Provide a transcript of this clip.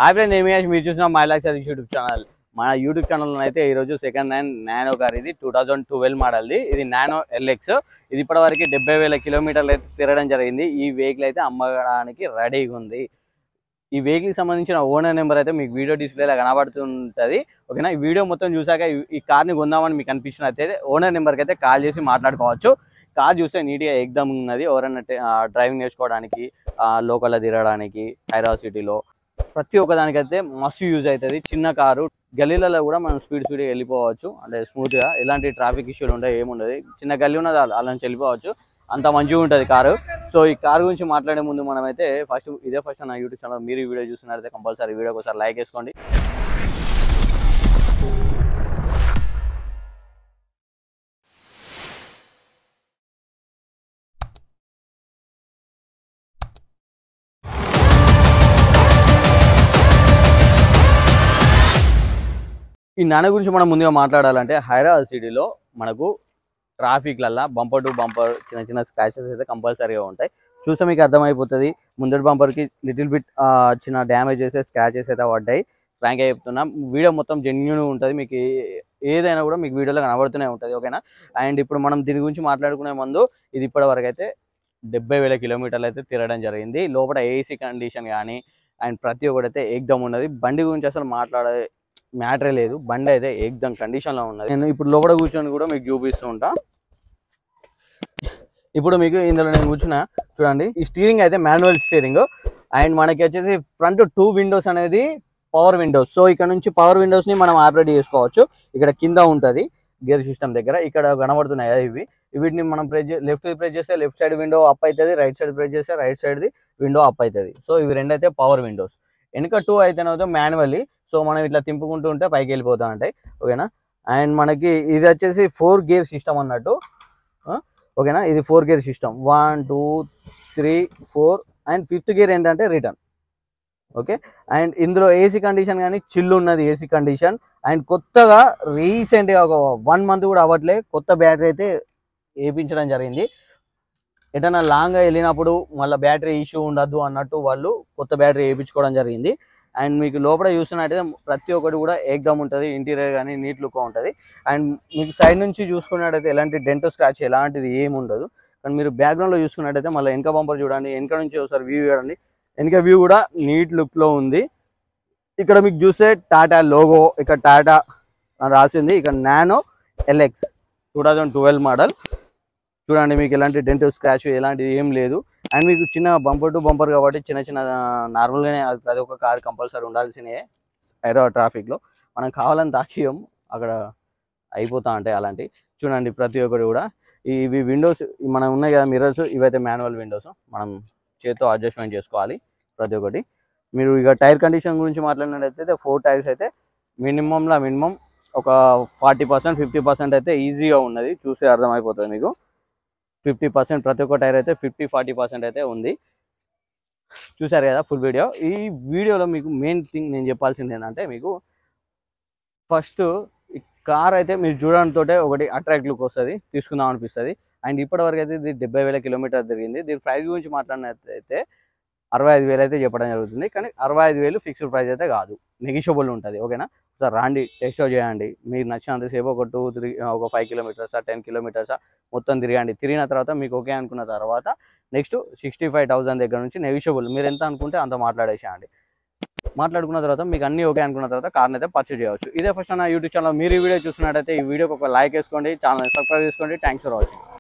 Hi friend, మీరు చూసిన my life service YouTube channel. మన యూట్యూబ్ ఛానల్లో అయితే ఈరోజు సెకండ్ హ్యాండ్ నానో కార్, ఇది 2012 మోడల్ది. ఇది నానో ఎల్ఎక్స్. ఇది ఇప్పటివరకు 70,000 కిలోమీటర్లు అయితే తిరగడం జరిగింది. ఈ వెహికల్ అయితే అమ్మడానికి రెడీగా ఉంది. ఈ వెహికల్కి సంబంధించిన ఓనర్ నెంబర్ అయితే మీకు వీడియో డిస్ప్లేలో కనబడుతుంటుంది. ఓకేనా, ఈ వీడియో మొత్తం చూసాక ఈ కార్ని కొందామని మీకు అనిపించినట్లయితే ఓనర్ నెంబర్కి అయితే కాల్ చేసి మాట్లాడుకోవచ్చు. కార్ చూస్తే నీట్గా ఎగ్దమ్ ఉన్నది. ఎవరైనా డ్రైవింగ్ నేర్చుకోవడానికి, లోకల్లో తిరగడానికి, హైదరాబాద్ సిటీలో ప్రతి ఒక్కదానికైతే మస్తు యూజ్ అవుతుంది. చిన్న కారు, గల్లీలలో కూడా మనం స్పీడ్గా వెళ్ళిపోవచ్చు. అంటే స్మూత్గా, ఎలాంటి ట్రాఫిక్ ఇష్యూలు ఉంటాయి, ఏముండదు. చిన్న గల్లీ ఉన్నది అలా నుంచి వెళ్ళిపోవచ్చు, అంత మంచిగా ఉంటుంది కారు. సో ఈ కారు గురించి మాట్లాడే ముందు మనమైతే ఫస్ట్ నా యూట్యూబ్ ఛానల్ మీరు ఈ వీడియో చూస్తున్నారైతే కంపల్సరీ వీడియోకి ఒకసారి లైక్ వేసుకోండి. ఈ నాన్న గురించి మనం ముందుగా మాట్లాడాలంటే, హైదరాబాద్ సిటీలో మనకు ట్రాఫిక్లల్లో బంపర్ టు బంపర్ చిన్న చిన్న స్క్రాచెస్ అయితే కంపల్సరీగా ఉంటాయి. చూస్తే మీకు అర్థమైపోతుంది. ముందటి బంపర్కి లిటిల్ బిట్ చిన్న డ్యామేజెస్, స్క్రాచెస్ అయితే పడ్డాయి. ఫ్రాంక్గా చెప్తున్నా, వీడియో మొత్తం జెన్యూన్ ఉంటుంది. మీకు ఏదైనా కూడా మీకు వీడియోలో కనబడుతూనే ఉంటుంది. ఓకేనా. అండ్ ఇప్పుడు మనం దీని గురించి మాట్లాడుకునే ముందు, ఇది ఇప్పటివరకు అయితే 70,000 కిలోమీటర్లు అయితే తిరగడం జరిగింది. లోపల ఏసీ కండిషన్ కానీ అండ్ ప్రతి ఒక్కటి అయితే ఏకదమ్ ఉన్నది. బండి గురించి అసలు మాట్లాడే మ్యాటరే లేదు. బండి అయితే ఏకదమ్ కండిషన్లో ఉన్నది. నేను ఇప్పుడు లోపల కూర్చొని కూడా మీకు చూపిస్తూ ఉంటా. ఇప్పుడు మీకు ఇందులో నేను కూర్చున్నా చూడండి. ఈ స్టీరింగ్ అయితే మాన్యువల్ స్టీరింగ్. అండ్ మనకి వచ్చేసి ఫ్రంట్ 2 విండోస్ అనేది పవర్ విండోస్. సో ఇక్కడ నుంచి పవర్ విండోస్ని మనం ఆపరేట్ చేసుకోవచ్చు. ఇక్కడ కింద ఉంటుంది గేర్ సిస్టమ్ దగ్గర, ఇక్కడ కనబడుతున్నాయి ఇవి. వీటిని మనం లెఫ్ట్ ప్రెస్ చేస్తే లెఫ్ట్ సైడ్ విండో అప్ అవుతుంది, రైట్ సైడ్ ప్రెస్ చేస్తే రైట్ సైడ్ది విండో అప్ అవుతుంది. సో ఇవి రెండు అయితే పవర్ విండోస్. వెనుక 2 అయితేనే మాన్యువల్లీ. సో మనం ఇట్లా తింపుకుంటూ ఉంటే పైకి వెళ్ళిపోతా ఉంటాయి. ఓకేనా. అండ్ మనకి ఇది వచ్చేసి 4 గేర్ సిస్టమ్ అన్నట్టు. ఓకేనా, ఇది 4 gear system. 1 2 3 4 and 5th gear ఏంటంటే రిటర్న్. ఓకే. అండ్ ఇందులో ఏసీ కండిషన్ కానీ చిల్లు ఉన్నది ఏసీ కండిషన్. అండ్ కొత్తగా రీసెంట్గా ఒక 1 మంత్ కూడా అవ్వట్లే కొత్త బ్యాటరీ అయితే వేయించడం జరిగింది. ఎటన్నా లాంగ్గా వెళ్ళినప్పుడు మళ్ళీ బ్యాటరీ ఇష్యూ ఉండద్దు అన్నట్టు వాళ్ళు కొత్త బ్యాటరీ వేయించుకోవడం జరిగింది. అండ్ మీకు లోపల చూస్తున్నట్టయితే ప్రతి ఒక్కటి కూడా ఏకదమ్ ఉంటుంది. ఇంటీరియర్ కానీ నీట్ లుక్గా ఉంటుంది. అండ్ మీకు సైడ్ నుంచి చూసుకున్నట్టయితే ఎలాంటి డెంట్ స్క్రాచ్ ఎలాంటిది ఏమి ఉండదు. కానీ మీరు బ్యాక్గ్రౌండ్లో చూసుకున్నట్టయితే మళ్ళీ వెనక బంపర్ చూడండి, వెనక నుంచి ఒకసారి వ్యూ చూడండి. వెనక వ్యూ కూడా నీట్ లుక్లో ఉంది. ఇక్కడ మీకు చూస్తే టాటా లోగో, ఇక్కడ టాటా రాసింది. ఇక్కడ నానో ఎల్ఎక్స్ 2012 మోడల్ చూడండి. మీకు ఎలాంటి డెంట్ స్క్రాచ్ ఎలాంటిది ఏం లేదు. అండ్ మీకు చిన్న బంపర్ టు బంపర్ కాబట్టి చిన్న చిన్న నార్మల్గానే ప్రతి ఒక్క కార్ కంపల్సరీ ఉండాల్సినే హైదరాబాద్ ట్రాఫిక్లో. మనం కావాలని తాకియం అక్కడ అయిపోతా ఉంటాయి అలాంటి. చూడండి ప్రతి ఒక్కటి కూడా. ఇవి విండోస్ మనం ఉన్నాయి కదా మిర్రర్స్, ఇవైతే మాన్యువల్ విండోస్. మనం చేతితో అడ్జస్ట్మెంట్ చేసుకోవాలి ప్రతి ఒక్కటి. మీరు ఇక టైర్ కండిషన్ గురించి మాట్లాడినట్టయితే 4 టైర్స్ అయితే మినిమం ఒక 40% 50% అయితే ఈజీగా ఉన్నది. చూస్తే అర్థమైపోతుంది మీకు. 50% ప్రతి ఒక్క టైర్ అయితే 50-40% అయితే ఉంది. చూసారు కదా ఫుల్ వీడియో. ఈ వీడియోలో మీకు మెయిన్ థింగ్ నేను చెప్పాల్సింది ఏంటంటే, మీకు ఫస్ట్ ఈ కార్ అయితే మీరు చూడడంతో ఒకటి అట్రాక్ట్ లుక్ వస్తుంది, తీసుకుందాం అనిపిస్తుంది. అండ్ ఇప్పటివరకు అయితే ఇది 70,000 కిలోమీటర్ తిరిగింది. దీని ప్రైస్ గురించి మాట్లాడినట్లయితే 65,000 అయితే చెప్పడం జరుగుతుంది. కానీ 65,000 ఫిక్స్డ్ ప్రైస్ అయితే కాదు, నెగిషియబుల్ ఉంటుంది. ఓకేనా. సార్ రాండి, టెస్ట్ చేయండి. మీరు నచ్చినంతసేపు ఒక 2-3 ఒక 5 కిలోమీటర్సా 10 కిలోమీటర్సా మొత్తం తిరగండి. తిరిగిన తర్వాత మీకు ఓకే అనుకున్న తర్వాత నెక్స్ట్ 65,000 దగ్గర నుంచి నెగిషియబుల్, మీరు ఎంత అనుకుంటే అంత మాట్లాడేసేయండి. మాట్లాడుకున్న తర్వాత మీకు అన్ని ఓకే అనుకున్న తర్వాత కార్ని అయితే పర్చేజ్ చేయవచ్చు. ఇదే ఫస్ట్ నా యూట్యూబ్ ఛానల్ మీరు ఈ వీడియో చూస్తున్నట్టయితే ఈ వీడియోకి ఒక లైక్ వేసుకోండి, ఛానల్ సబ్స్క్రైబ్ చేసుకోండి. Thanks for watching.